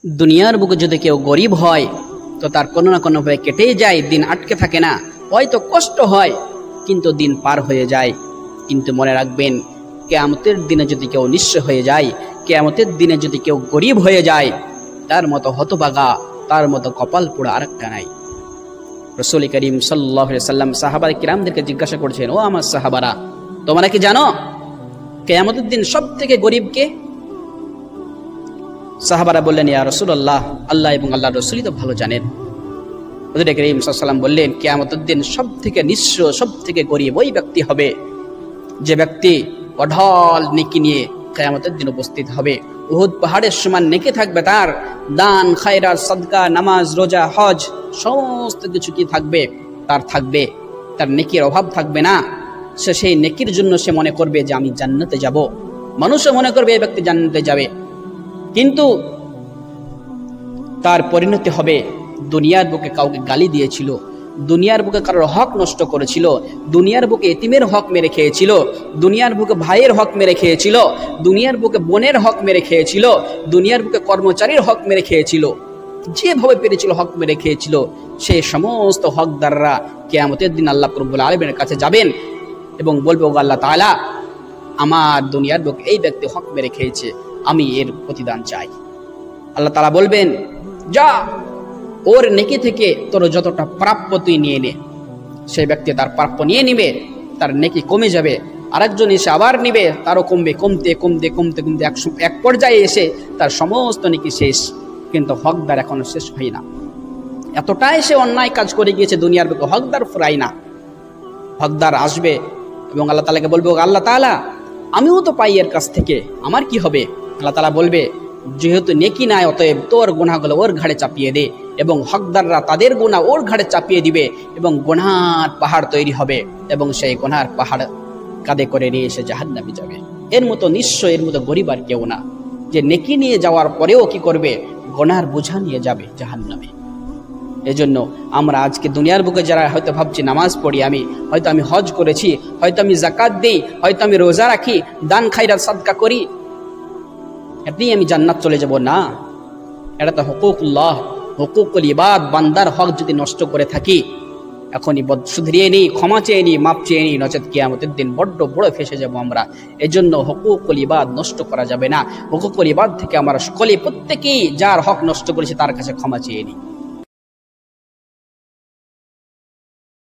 দুনিয়ার বুকে যদি কেউ গরিব হয় তো তার কোনো না কোনোভাবে কেটেই যায়, দিন আটকে থাকে না, হয়তো কষ্ট হয় কিন্তু দিন পার হয়ে যায়। কিন্তু মনে রাখবেন, কিয়ামতের দিনে যদি কেউ নিঃস্ব হয়ে যায়, কিয়ামতের দিনে যদি কেউ গরিব হয়ে যায়, তার মতো হতভাগা, তার মতো কপাল পোড়া আরেকটা নাই। রাসূল করিম সাল্লাল্লাহু আলাইহি সাল্লাম সাহাবায়ে কিরামদেরকে জিজ্ঞাসা করছেন, ও আমার সাহাবারা, তোমরা কি জানো কিয়ামতের দিন সবথেকে গরিব কে? সাহাবারা বললেন, ইয়া রাসূলুল্লাহ, আল্লাহ এবং আল্লাহর রাসূলই তো ভালো জানেন। হুজুর করিম সাল্লাল্লাহু আলাইহি ওয়াসাল্লাম বললেন, কিয়ামতের দিন সবথেকে নিঃস্ব, সবথেকে গরিব ওই ব্যক্তি হবে যে ব্যক্তি অঢল নেকি নিয়ে কিয়ামতের দিন উপস্থিত হবে। উহুদ পাহাড়ের সমান নেকি থাকবে তার, দান, খায়রাত, সাদকা, নামাজ, রোজা, হজ সমস্ত কিছু কি থাকবে তার, থাকবে তার নেকির অভাব থাকবে না। সে সেই নেকির জন্য সে মনে করবে যে আমি জান্নাতে যাব, মানুষও মনে করবে এই ব্যক্তি জান্নাতে যাবে। কিন্তু তার পরিণতি হবে, দুনিয়ার বুকে কাউকে গালি দিয়েছিল, দুনিয়ার বুকে কারোর হক নষ্ট করেছিল, দুনিয়ার বুকে এতিমের হক মেরে খেয়েছিল, দুনিয়ার বুকে ভাইয়ের হক মেরে খেয়েছিল, দুনিয়ার বুকে বোনের হক মেরে খেয়েছিল, দুনিয়ার বুকে কর্মচারীর হক মেরে খেয়েছিল, যেভাবে পেরেছিল হক মেরে খেয়েছিল। সেই সমস্ত হকদাররা কিয়ামতের দিন আল্লাহ রব্বুল আলামিনের কাছে যাবেন এবং বলবে, ও আল্লাহ তাআলা, আমার দুনিয়ার বুকে এই ব্যক্তি হক মেরে খেয়েছে, আমি এর প্রতিদান চাই। আল্লাহ তাআলা বলবেন, যা ওর নেকি থেকে তোর যতটা প্রাপ্য তুই নিয়ে নে। সেই ব্যক্তি তার প্রাপ্য নিয়ে নিবে, তার নেকি কমে যাবে। আরেকজন এসে আবার নিবে, তারও কমবে, কমতে কমতে কমতে কমতে এক পর্যায়ে এসে তার সমস্ত নেকি শেষ, কিন্তু হকদার এখনো শেষ হয় না। এতটাই সে অন্যায় কাজ করে গিয়েছে দুনিয়ার বুকে, হকদার ফুরাই না। হকদার আসবে এবং আল্লাহ তাআলাকে বলবে, আল্লাহ তাআলা, আমিও তো পাই এর কাছ থেকে, আমার কি হবে? আল্লাহ তাআলা বলবে, যেহেতু নেকি নাই, অতএব তোর গুনাহগুলো ওর ঘাড়ে চাপিয়ে দে, এবং হকদাররা তাদের গুনাহ ওর ঘাড়ে চাপিয়ে দিবে, এবং গুনাহর পাহাড় তৈরি হবে, এবং সেই গুনাহর পাহাড় কাঁধে করে নিয়ে এসে জাহান্নামে যাবে। এর মতো নিঃস্ব, এর মতো গরিব আর কেউ না, যে নেকি নিয়ে যাওয়ার পরেও কি করবে, গুনাহর বোঝা নিয়ে যাবে জাহান্নামে। এজন্য আমরা আজকে দুনিয়ার বুকে যারা হয়তো ভাবছি নামাজ পড়ি, হয়তো আমি হজ করেছি, হয়তো আমি যাকাত দিই, হয়তো আমি রোজা রাখি, দান খায়রাত সাদকা করি, এমনি আমি জান্নাত চলে যাব না। এটা তো হুকুকুল্লাহ, হুকুকুল ইবাদ, বান্দার হক যদি নষ্ট করে থাকি, এখনই শুধরিয়ে নিই, ক্ষমা চেয়ে নিই, মাপ চেয়ে নিই, নচেত কিয়ামতের দিন বড্ড বড় ফেসে যাব আমরা। এজন্য হুকুকুল ইবাদ নষ্ট করা যাবে না। হুকুকুল ইবাদ থেকে আমরা সকলে প্রত্যেকেই যার হক নষ্ট করেছে তার কাছে ক্ষমা চেয়ে নিই।